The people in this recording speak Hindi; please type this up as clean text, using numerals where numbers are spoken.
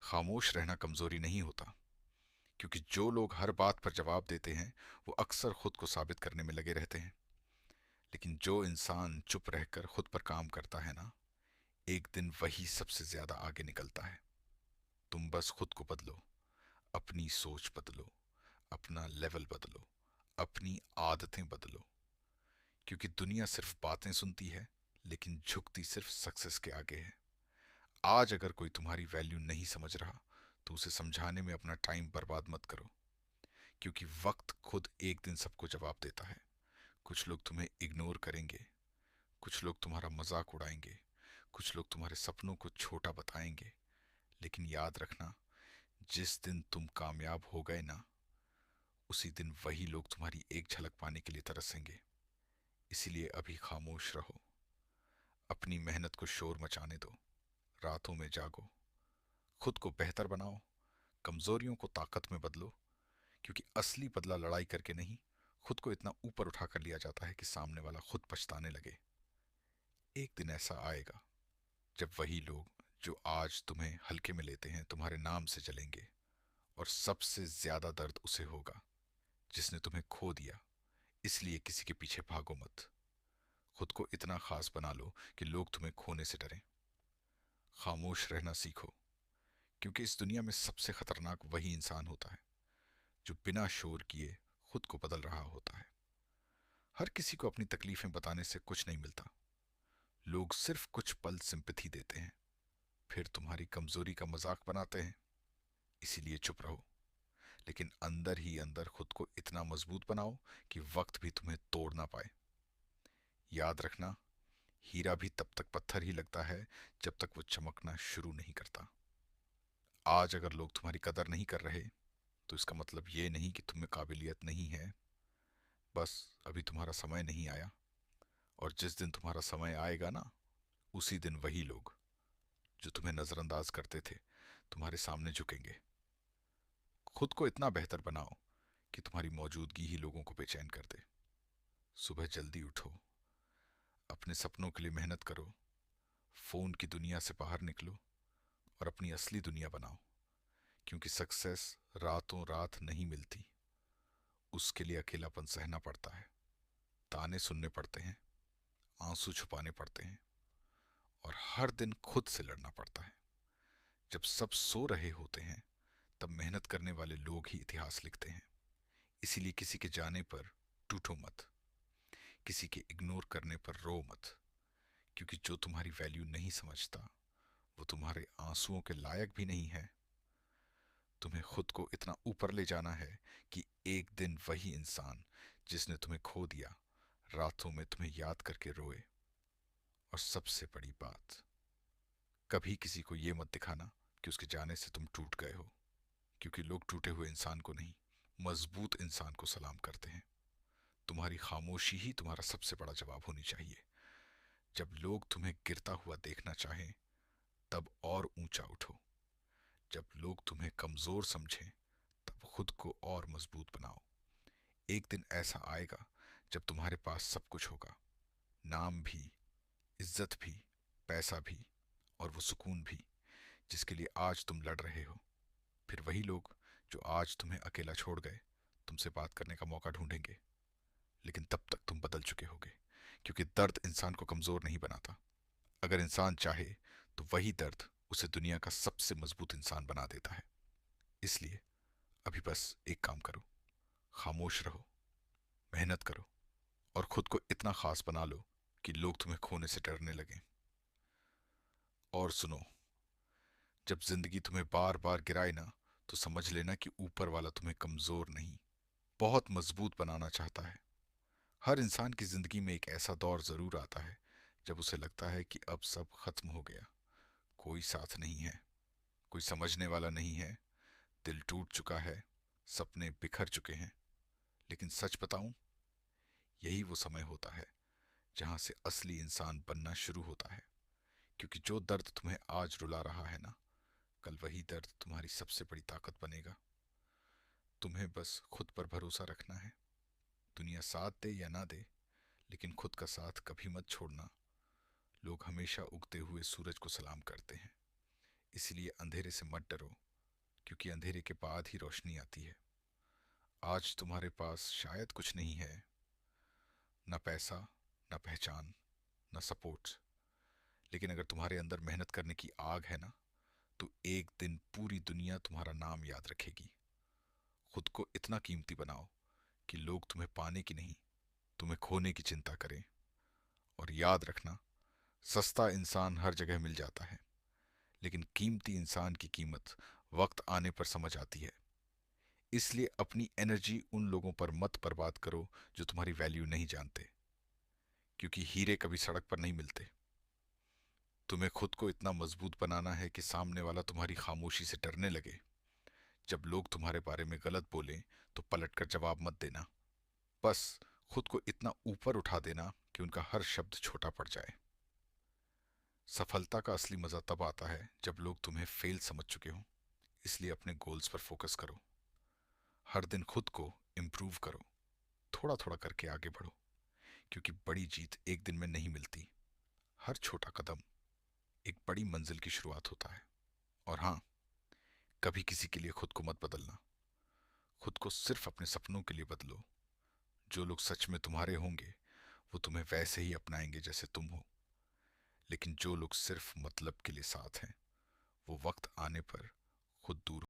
खामोश रहना कमजोरी नहीं होता, क्योंकि जो लोग हर बात पर जवाब देते हैं वो अक्सर खुद को साबित करने में लगे रहते हैं। लेकिन जो इंसान चुप रहकर खुद पर काम करता है ना, एक दिन वही सबसे ज्यादा आगे निकलता है। तुम बस खुद को बदलो, अपनी सोच बदलो, अपना लेवल बदलो, अपनी आदतें बदलो। क्योंकि दुनिया सिर्फ बातें सुनती है, लेकिन झुकती सिर्फ सक्सेस के आगे है। आज अगर कोई तुम्हारी वैल्यू नहीं समझ रहा, तो उसे समझाने में अपना टाइम बर्बाद मत करो। क्योंकि वक्त खुद एक दिन सबको जवाब देता है। कुछ लोग तुम्हें इग्नोर करेंगे, कुछ लोग तुम्हारा मजाक उड़ाएंगे, कुछ लोग तुम्हारे सपनों को छोटा बताएंगे। लेकिन याद रखना, जिस दिन तुम कामयाब हो गए ना, उसी दिन वही लोग तुम्हारी एक झलक पाने के लिए तरसेंगे। इसीलिए अभी खामोश रहो, अपनी मेहनत को शोर मचाने दो, रातों में जागो, खुद को बेहतर बनाओ, कमजोरियों को ताकत में बदलो। क्योंकि असली बदला लड़ाई करके नहीं, खुद को इतना ऊपर उठा कर लिया जाता है कि सामने वाला खुद पछताने लगे। एक दिन ऐसा आएगा जब वही लोग जो आज तुम्हें हल्के में लेते हैं तुम्हारे नाम से जलेंगे। और सबसे ज्यादा दर्द उसे होगा जिसने तुम्हें खो दिया। इसलिए किसी के पीछे भागो मत। खुद को इतना खास बना लो कि लोग तुम्हें खोने से डरें। खामोश रहना सीखो, क्योंकि इस दुनिया में सबसे खतरनाक वही इंसान होता है जो बिना शोर किए खुद को बदल रहा होता है। हर किसी को अपनी तकलीफें बताने से कुछ नहीं मिलता। लोग सिर्फ कुछ पल सिंपैथी देते हैं, फिर तुम्हारी कमजोरी का मजाक बनाते हैं। इसीलिए चुप रहो, लेकिन अंदर ही अंदर खुद को इतना मजबूत बनाओ कि वक्त भी तुम्हें तोड़ ना पाए। याद रखना, हीरा भी तब तक पत्थर ही लगता है जब तक वो चमकना शुरू नहीं करता। आज अगर लोग तुम्हारी कदर नहीं कर रहे, तो इसका मतलब ये नहीं कि तुम्हें काबिलियत नहीं है। बस अभी तुम्हारा समय नहीं आया। और जिस दिन तुम्हारा समय आएगा ना, उसी दिन वही लोग जो तुम्हें नजरअंदाज करते थे तुम्हारे सामने झुकेंगे। खुद को इतना बेहतर बनाओ कि तुम्हारी मौजूदगी ही लोगों को बेचैन कर दे। सुबह जल्दी उठो, अपने सपनों के लिए मेहनत करो, फोन की दुनिया से बाहर निकलो और अपनी असली दुनिया बनाओ। क्योंकि सक्सेस रातों रात नहीं मिलती, उसके लिए अकेलापन सहना पड़ता है, ताने सुनने पड़ते हैं, आंसू छुपाने पड़ते हैं, और हर दिन खुद से लड़ना पड़ता है। जब सब सो रहे होते हैं, तब मेहनत करने वाले लोग ही इतिहास लिखते हैं। इसीलिए किसी के जाने पर टूटो मत, किसी के इग्नोर करने पर रो मत। क्योंकि जो तुम्हारी वैल्यू नहीं समझता, वो तुम्हारे आंसुओं के लायक भी नहीं है। तुम्हें खुद को इतना ऊपर ले जाना है कि एक दिन वही इंसान जिसने तुम्हें खो दिया, रातों में तुम्हें याद करके रोए। और सबसे बड़ी बात, कभी किसी को ये मत दिखाना कि उसके जाने से तुम टूट गए हो। क्योंकि लोग टूटे हुए इंसान को नहीं, मजबूत इंसान को सलाम करते हैं। तुम्हारी खामोशी ही तुम्हारा सबसे बड़ा जवाब होनी चाहिए। जब लोग तुम्हें गिरता हुआ देखना चाहें, तब और ऊंचा उठो। जब लोग तुम्हें कमजोर समझें, तब खुद को और मजबूत बनाओ। एक दिन ऐसा आएगा जब तुम्हारे पास सब कुछ होगा, नाम भी, इज्जत भी, पैसा भी, और वो सुकून भी जिसके लिए आज तुम लड़ रहे हो। फिर वही लोग जो आज तुम्हें अकेला छोड़ गए, तुमसे बात करने का मौका ढूंढेंगे। लेकिन तब तक तुम बदल चुके होगे। क्योंकि दर्द इंसान को कमजोर नहीं बनाता। अगर इंसान चाहे, तो वही दर्द उसे दुनिया का सबसे मजबूत इंसान बना देता है। इसलिए अभी बस एक काम करो, खामोश रहो, मेहनत करो, और खुद को इतना खास बना लो कि लोग तुम्हें खोने से डरने लगें। और सुनो, जब जिंदगी तुम्हें बार बार गिराए ना, तो समझ लेना कि ऊपर वाला तुम्हें कमजोर नहीं, बहुत मजबूत बनाना चाहता है। हर इंसान की जिंदगी में एक ऐसा दौर जरूर आता है जब उसे लगता है कि अब सब खत्म हो गया, कोई साथ नहीं है, कोई समझने वाला नहीं है, दिल टूट चुका है, सपने बिखर चुके हैं। लेकिन सच बताऊं, यही वो समय होता है जहां से असली इंसान बनना शुरू होता है। क्योंकि जो दर्द तुम्हें आज रुला रहा है ना, कल वही दर्द तुम्हारी सबसे बड़ी ताकत बनेगा। तुम्हें बस खुद पर भरोसा रखना है। दुनिया साथ दे या ना दे, लेकिन खुद का साथ कभी मत छोड़ना। लोग हमेशा उगते हुए सूरज को सलाम करते हैं, इसलिए अंधेरे से मत डरो, क्योंकि अंधेरे के बाद ही रोशनी आती है। आज तुम्हारे पास शायद कुछ नहीं है, न पैसा, न पहचान, न सपोर्ट, लेकिन अगर तुम्हारे अंदर मेहनत करने की आग है ना, तो एक दिन पूरी दुनिया तुम्हारा नाम याद रखेगी। खुद को इतना कीमती बनाओ कि लोग तुम्हें पाने की नहीं, तुम्हें खोने की चिंता करें। और याद रखना, सस्ता इंसान हर जगह मिल जाता है, लेकिन कीमती इंसान की कीमत वक्त आने पर समझ आती है। इसलिए अपनी एनर्जी उन लोगों पर मत बर्बाद करो जो तुम्हारी वैल्यू नहीं जानते, क्योंकि हीरे कभी सड़क पर नहीं मिलते। तुम्हें खुद को इतना मजबूत बनाना है कि सामने वाला तुम्हारी खामोशी से डरने लगे। जब लोग तुम्हारे बारे में गलत बोलें तो पलटकर जवाब मत देना, बस खुद को इतना ऊपर उठा देना कि उनका हर शब्द छोटा पड़ जाए। सफलता का असली मजा तब आता है जब लोग तुम्हें फेल समझ चुके हों। इसलिए अपने गोल्स पर फोकस करो, हर दिन खुद को इम्प्रूव करो, थोड़ा थोड़ा करके आगे बढ़ो, क्योंकि बड़ी जीत एक दिन में नहीं मिलती। हर छोटा कदम एक बड़ी मंजिल की शुरुआत होता है। और हाँ, कभी किसी के लिए खुद को मत बदलना, खुद को सिर्फ अपने सपनों के लिए बदलो। जो लोग सच में तुम्हारे होंगे वो तुम्हें वैसे ही अपनाएंगे जैसे तुम हो, लेकिन जो लोग सिर्फ मतलब के लिए साथ हैं वो वक्त आने पर खुद दूर